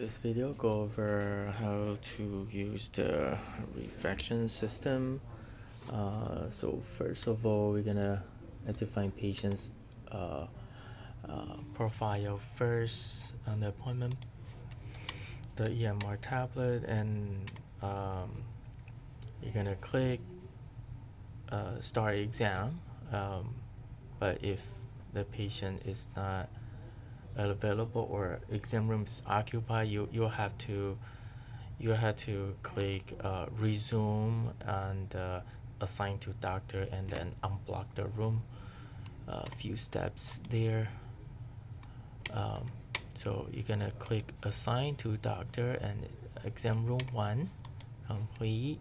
This video go over how to use the refraction system. So first of all, we're gonna define patient's profile first on the appointment, the EMR tablet, and you're gonna click start exam. But if the patient is not available or exam room is occupied, you'll have to click resume and assign to doctor, and then unblock the room. A few steps there. So you're gonna click assign to doctor and exam room 1 complete,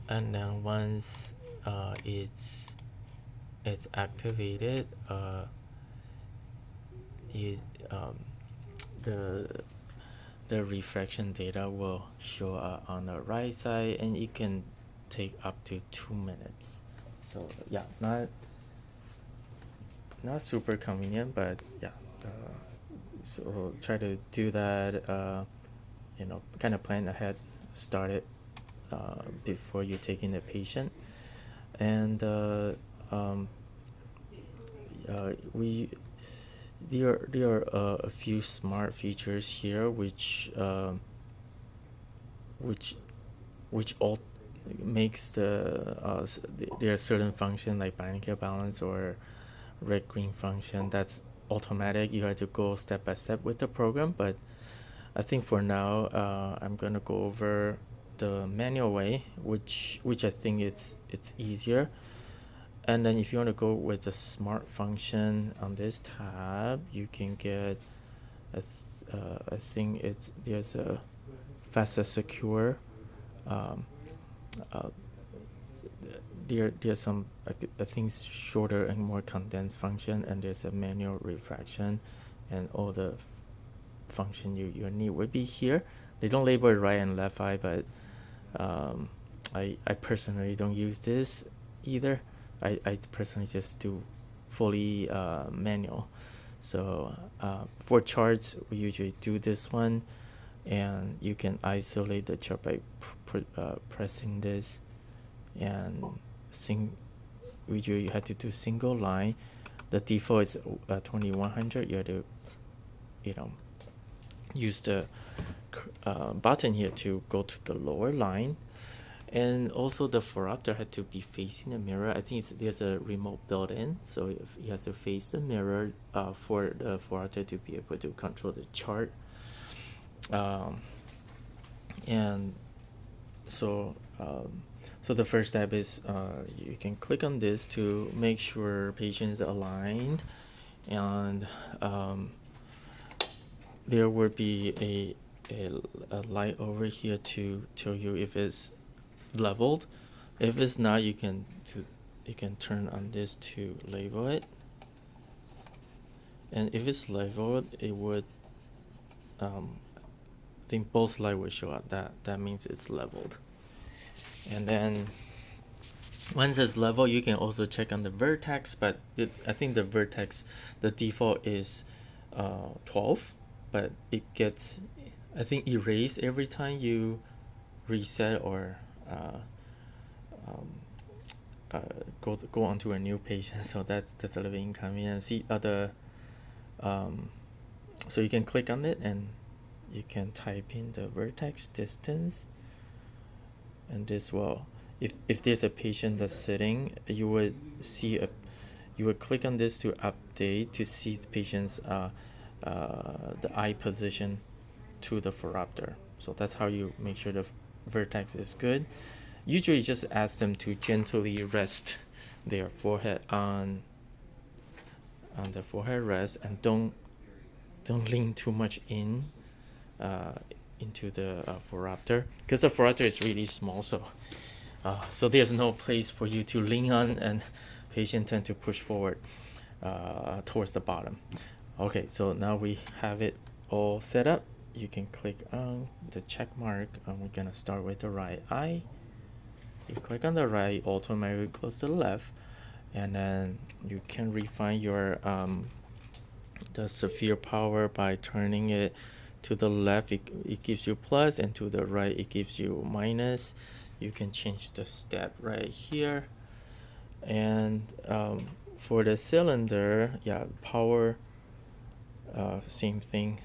and then once it's activated, the refraction data will show up on the right side, and it can take up to 2 minutes. So yeah, not super convenient, but yeah. So try to do that. Kind of plan ahead, start it before you take in the patient, and there are a few smart features here which all makes there are certain function like binary balance or red green function that's automatic. You have to go step by step with the program, but I think for now I'm gonna go over the manual way, which I think it's easier. And then if you want to go with the smart function on this tab, you can get I think there's a faster secure. There's some I think shorter and more condensed function, and there's a manual refraction, and all the function you need would be here. They don't label it right and left eye, but I personally don't use this either. I personally just do fully manual. So for charts, we usually do this one, and you can isolate the chart by pressing this, and usually you have to do single line. The default is 2100. You have to use the button here to go to the lower line. And also the phoropter had to be facing the mirror. I think there's a remote built in, so if you have to face the mirror for the phoropter to be able to control the chart. And so the first step is you can click on this to make sure patient is aligned, and there will be a light over here to tell you if it's leveled. If it's not, you can turn on this to label it, and if it's labeled, it would I think both light will show up. That means it's leveled. And then once it's level, you can also check on the vertex, but I think the vertex, the default is 12, but it gets I think erased every time you reset or go onto a new patient. So that's a little bit inconvenient. See other so you can click on it and you can type in the vertex distance, and this will, if there's a patient that's sitting, you would click on this to update to see the patient's the eye position to the phoropter. So that's how you make sure the vertex is good. Usually just ask them to gently rest their forehead on the forehead rest, and don't lean too much into the phoropter, because the phoropter is really small, so there's no place for you to lean on, and patient tend to push forward towards the bottom. Okay, so now we have it all set up. You can click on the check mark, and we're gonna start with the right eye. You click on the right, automatically close to the left, and then you can refine your the sphere power by turning it to the left, it gives you plus, and to the right it gives you minus. You can change the step right here. And for the cylinder, yeah, power, same thing,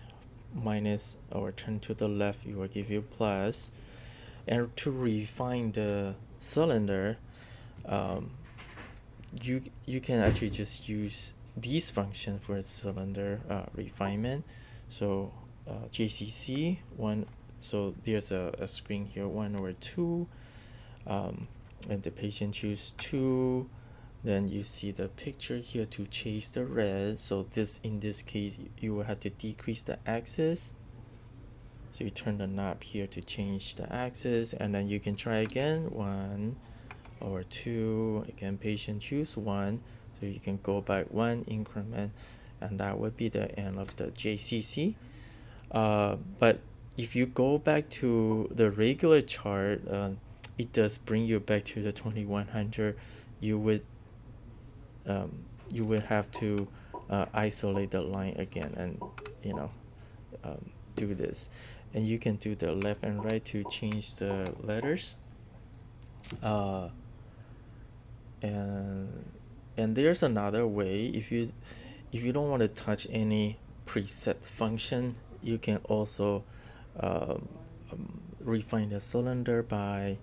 minus, or turn to the left, it will give you plus. And to refine the cylinder, you can actually just use these functions for cylinder refinement. So JCC 1, so there's a screen here, 1 over 2, and the patient choose 2. Then you see the picture here to change the red. So this, in this case, you will have to decrease the axis. So you turn the knob here to change the axis, and then you can try again, 1 over 2. Again, patient choose 1. So you can go back 1 increment, and that would be the end of the JCC. But if you go back to the regular chart, it does bring you back to the 2100. You would have to isolate the line again, and do this. And you can do the left and right to change the letters. And there's another way. If you don't want to touch any preset function, you can also refine the cylinder by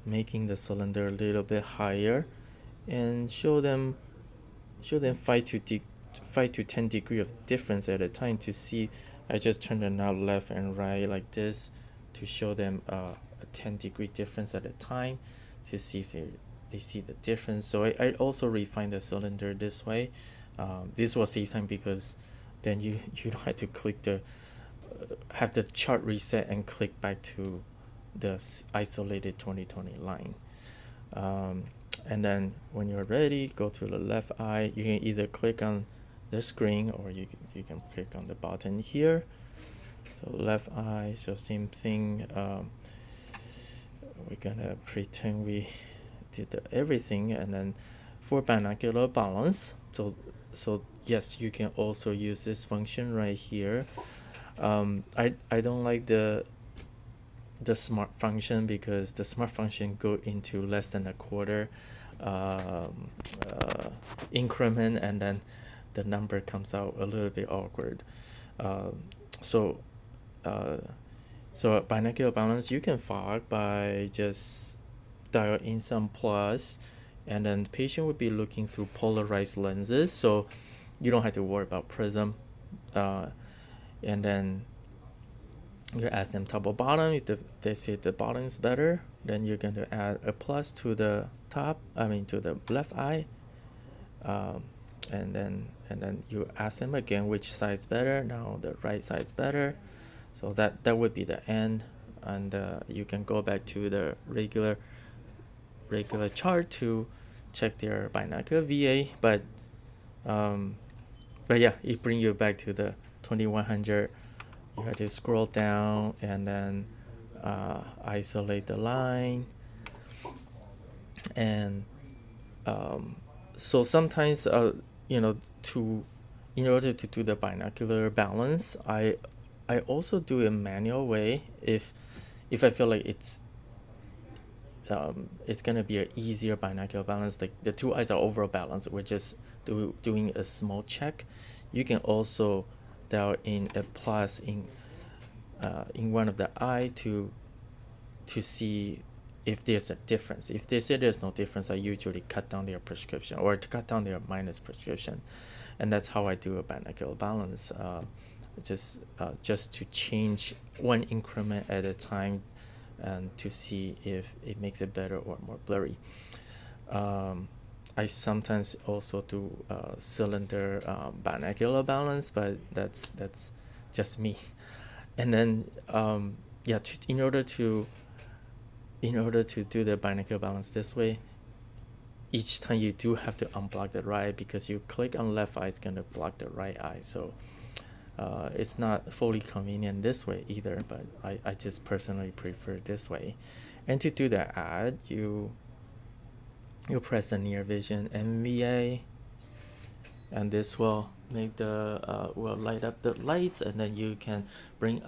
making the cylinder a little bit higher, and show them 5 to 10 degree of difference at a time to see. I just turn the knob left and right like this to show them a 10-degree difference at a time to see if they see the difference. So I also refine the cylinder this way. This will save time, because then you don't have to click have the chart reset and click back to the isolated 2020 line. And then when you're ready, go to the left eye. You can either click on the screen, or you can click on the button here. So left eye, so same thing. We're gonna pretend we did everything. And then for binocular balance, so yes, you can also use this function right here. I don't like the smart function, because the smart function go into less than a quarter increment, and then the number comes out a little bit awkward. So binocular balance, you can fog by just dial in some plus, and then the patient would be looking through polarized lenses, so you don't have to worry about prism. And then you ask them top or bottom. If they say the bottom is better, then you're going to add a plus to the top, to the left eye. And then you ask them again which side's better. Now the right side's better. So that would be the end. And you can go back to the regular chart to check their binocular VA. But yeah, it brings you back to the 2100. You have to scroll down and then isolate the line. And so sometimes in order to do the binocular balance, I also do a manual way if I feel like it's gonna be an easier binocular balance, like the two eyes are overall balanced, we're just doing a small check. You can also dial in a plus in one of the eye to see if there's a difference. If they say there's no difference, I usually cut down their prescription, or to cut down their minus prescription. And that's how I do a binocular balance, just to change one increment at a time, and to see if it makes it better or more blurry. I sometimes also do cylinder binocular balance, but that's just me. And then in order to do the binocular balance this way, each time you do have to unblock the right, because you click on left eye, it's going to block the right eye. So it's not fully convenient this way either, but I just personally prefer this way. And to do the add, you press the near vision NVA, and this will make the will light up the lights, and then you can bring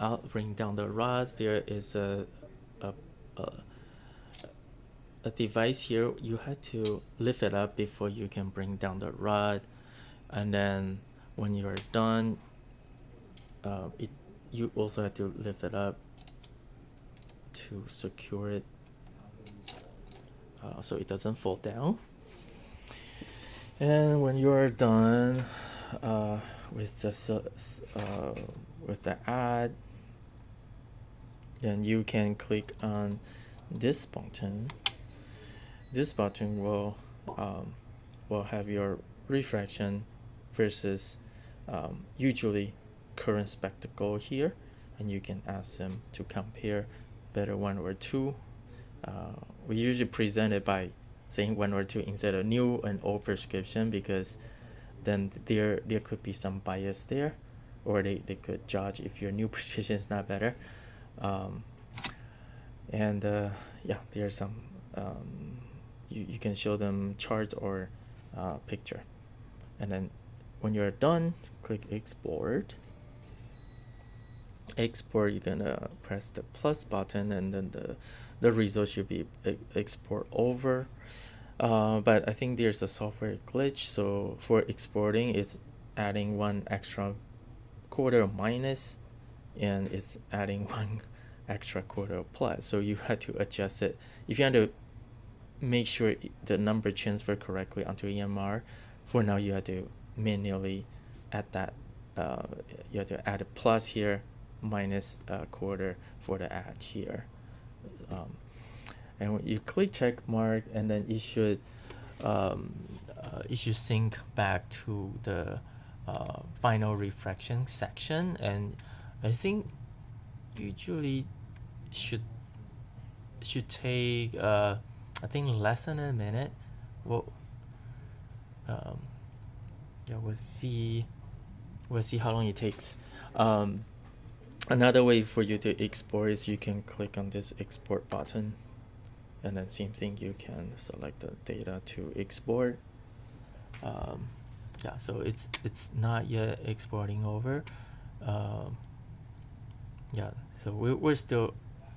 down the rods. There is a, a a device here. You have to lift it up before you can bring down the rod, and then when you're done, you also have to lift it up to secure it so it doesn't fall down. And when you're done with the ad, then you can click on this button. This button will have your refraction versus usually current spectacle here, and you can ask them to compare better 1 or 2. We usually present it by saying 1 or 2 instead of new and old prescription, because then there could be some bias there, or they could judge if your new prescription is not better. Yeah, there's some you can show them charts or picture, and then when you're done, click export. You're gonna press the plus button, and then the result should be export over. But I think there's a software glitch, so for exporting it's adding 1 extra quarter minus, and it's adding 1 extra quarter plus, so you had to adjust it. If you want to make sure the number transfer correctly onto EMR, for now you have to manually add that. You have to add a plus here, minus a quarter for the add here. And when you click check mark, and then it should sync back to the final refraction section, and I think usually should take I think less than a minute. Well, yeah, we'll see how long it takes. Another way for you to export is you can click on this export button, and then same thing, you can select the data to export. Yeah, so it's not yet exporting over. Yeah, so we're still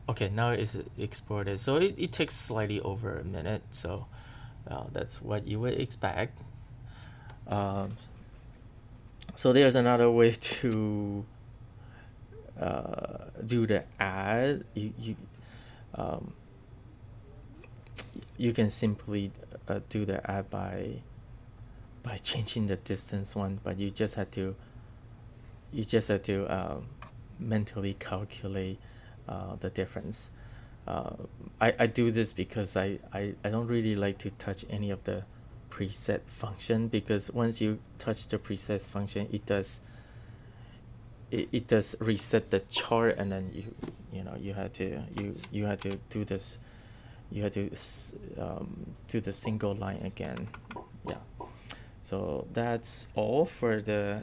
okay. Now it's exported, so it takes slightly over a minute, so that's what you would expect. So there's another way to do the ad. You can simply do the ad by changing the distance one, but you just have to mentally calculate the difference. I do this because I don't really like to touch any of the preset function, because once you touch the preset function, it does reset the chart, and then you had to do this. You had to do the single line again. Yeah, so that's all for the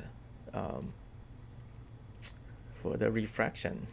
refraction.